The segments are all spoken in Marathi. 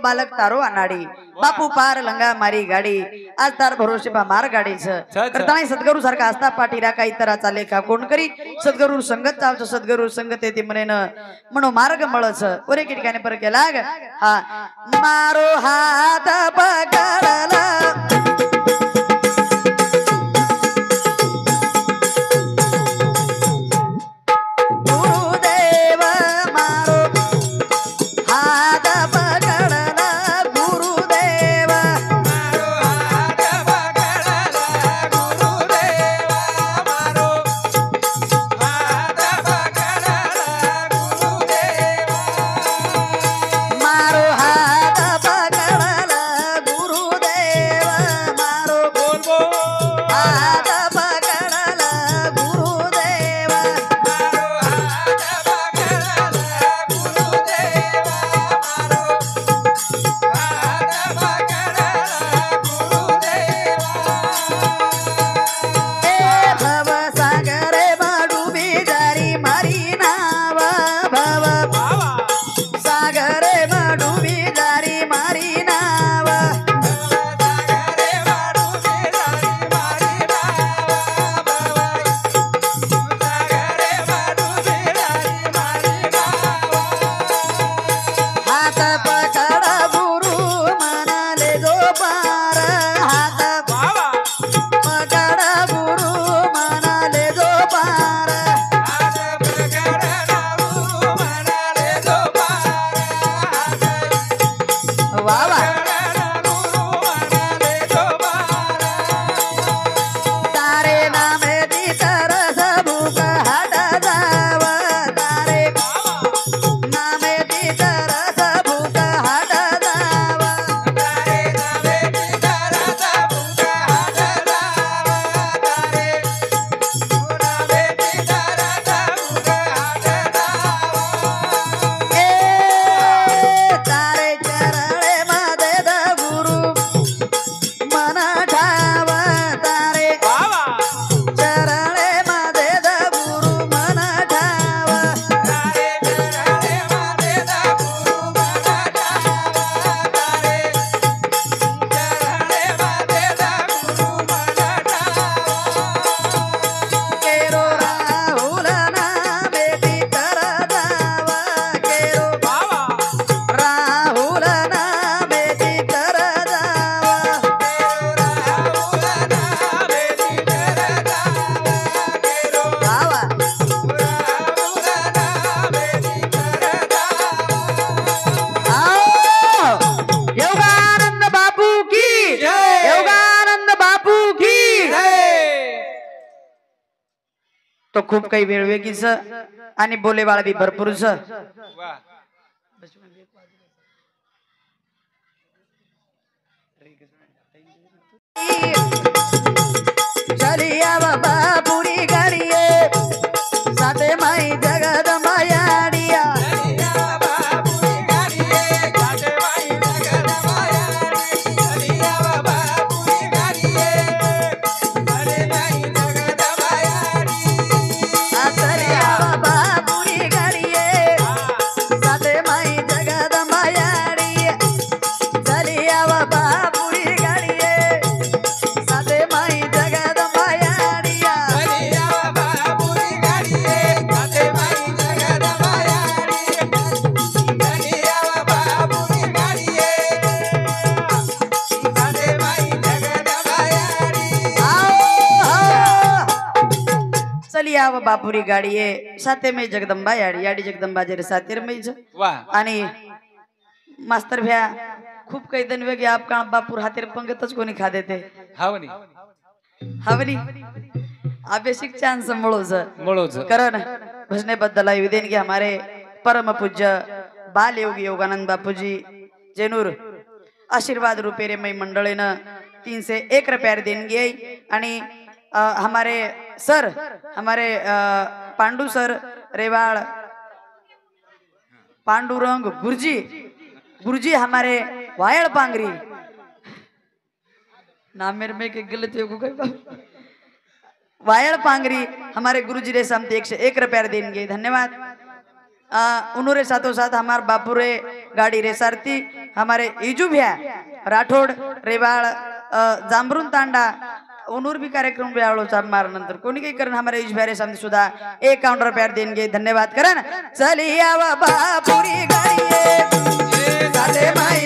बालक तारो अनाड़ी बापू पार लंगा मारी गाडी आज तार भरोसे पा मार गाडीच करताना सद्गुरु सारखा असता पाटीरा काही तराचा लेखा कोण करी सद्गुरु संगत चावच सद्गुरु संगत येते म्हणेन म्हणो मार्ग मळच ओरे की ठिकाणी पर केला हा मारो हात पकडला तो खूप काही वेळवेगीच आणि बोलेबाळ बी भरपूर चलिया बाबा पुरी गाडीये साथे माई जगदंबा याडिया बापुरी गाडी आहे साथे में जगदंबा याडी याडी जगदंबा जरे सातेर में आणि मास्तर भ्या खूप काही दन वेगळे आप का बापूर हातेर पंगतच कोणी खा देते हावनी हावनी अभ्यासिक चांस मळोज करण भजने बद्दल आई देन की हमारे परम पूज्य बाल योगी योगानंद बापूजी जेनूर आशीर्वाद रूपे रे मई मंडळे न 301 रुपया देणगी आणि हमारे सर हमारे पांडू सर रेवाड़ पांडुरंग गुरुजी गुरुजी हमारे वायल पांगरी नाम मेरे में के गलत है वायल पांगरी हमारे गुरुजी रे समते 101 रुपया देंगे धन्यवाद। उन्होंने साथों साथ हमारे बापू रे गाड़ी रे सारथी हमारे ईजू भैया राठोड रेवाड़ जांबरून तांडा उनूर भी कार्यक्रम भी आवड़ो चाप मार नंतर कोणी काही करण हमारे ईज भैया सामने सुधा 51 रुपया देंगे धन्यवाद करन चली आवा बापुरी गाड़िए साले माई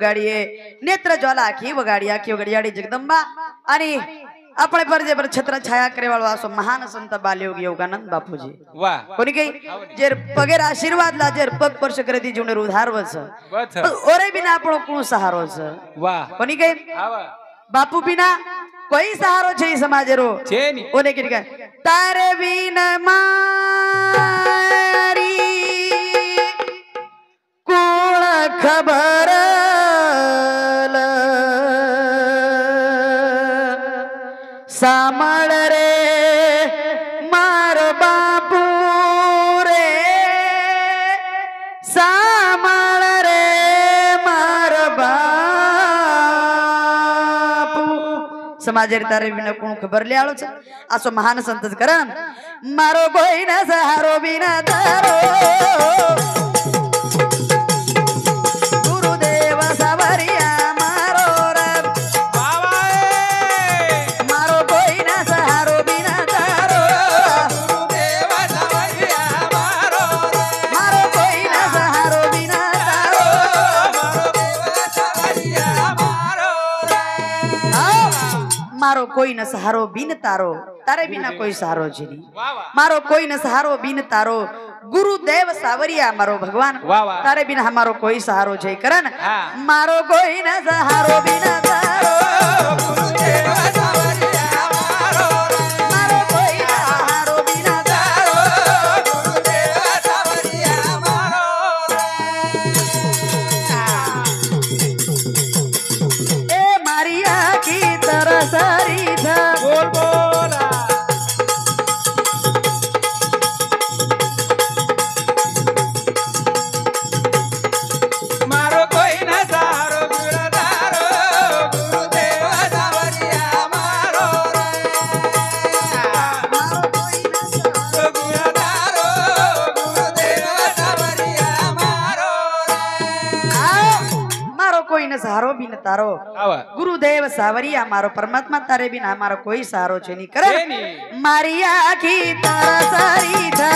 गाड़िए नेत्र ज्वाला आखी वगाड़ी जगदंबा आणि अपने परजे पर छत्र छाया करे वाळो असो महान संत बालयोगी योगानंद बापूजी वाह कोणी काही जेर पगेर आशीर्वाद ला जेर पग स्पर्श करे ती जुने उधार वस ओरे बिना आपणो कोण सहारो छ वाह कोणी काही बापू बिना कोई सहारो छे समाजरो छे नी ओने की तारे बिन मारी कोण खबर सामळ रे मार बापू रे सामळ रे मार बापू समाजेर तारे बिना कोण खबर ले आलो छ असो महान संतच करन मारो कोई न सहारो बिना तारो मारो कोई न सहारो बिन तारो तारे बिना कोई सहारो जीनी मारो कोई न सहारो बिन तारो गुरुदेव सावरिया मारो भगवान तारे बिना हमारो कोई सहारो जय करन मारो कोई न सहारो बिन तारो गुरुदेव सावरिया मारो कोई न सहारो बिन तारो गुरुदेव सावरिया मारो ए मारिया की तरस बोल बोला मारो कोई न सहारो गुरुदारो गुरुदेव सावरिया मारो मारो कोई न सहारो गुरुदारो गुरुदेव सावरिया मारो मारो कोई न सहारो बिन तारो गुरुदेव सावरिया मारो परमात्मा तारे बिना हमारा कोई सहारो छे नी करे मारिया की तरसारी था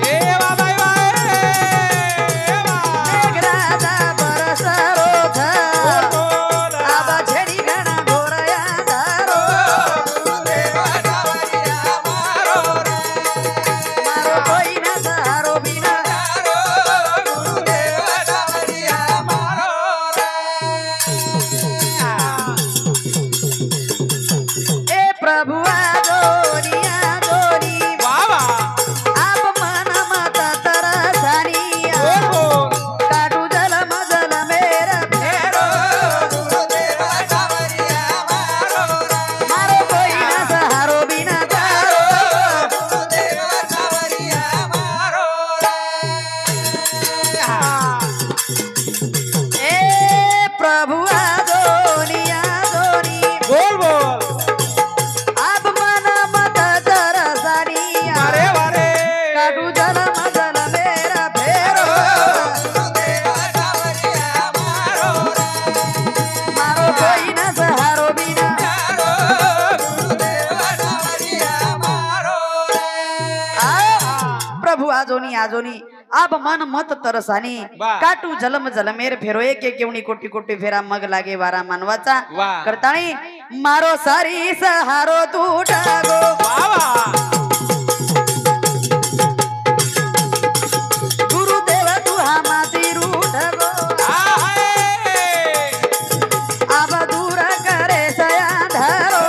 ए बाबा मेघराजा बरसरो था आबा छेड़ी घना घोरया धारो गुरुदेव सावरिया मारो मारो कोई न सहारो बिना तारो गुरुदेव सावरिया मारो प्रभु आदोरी आदोरी बाबा आप मन मत आजोनी अब मन मत तरसानी काटू जलम जलमेर फेरो एक एक एवणी कोटी कोटी फेरा मग लागे वारा मानवाचा करताणी मारो सारी सहारो तुटा गो गुरुदेव तू हा माती रूठ गो अब दूर करे सया धरो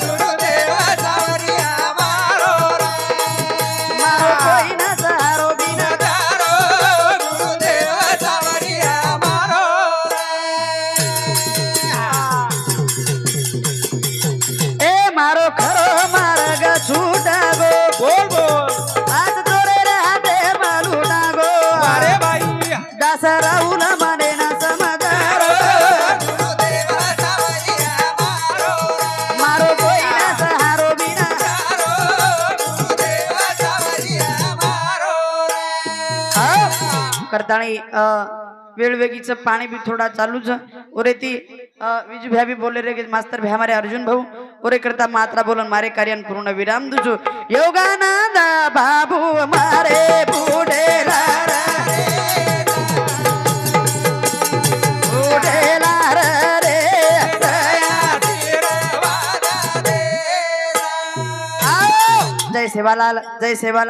गुरुदेव सावरिया मारो मारो कोई न सहारो बिना धरो गुरुदेव सावरिया मारो ए मारो खरो मार्ग छूटा गो बोल बोल आज तोरे राहते मालूटा गो अरे भाई दास राहुल मने न समदारो गुरुदेव सावरिया मारो मारो कोई न सहारो बिना धरो गुरुदेव सावरिया मारो करताणी वेळवेगीचं पाणी भी थोडा चालूच ओरे ती विजू भ्या भी बोले रे मास्तर भ्या मारे अर्जुन भाऊ ओरे करता मात्रा बोलन मारे कार्यान पूर्ण विराम दुजो योगानंद बाबू मारे बुडेला रे बुडेला रे जय सेवालाल जय सेवालाल।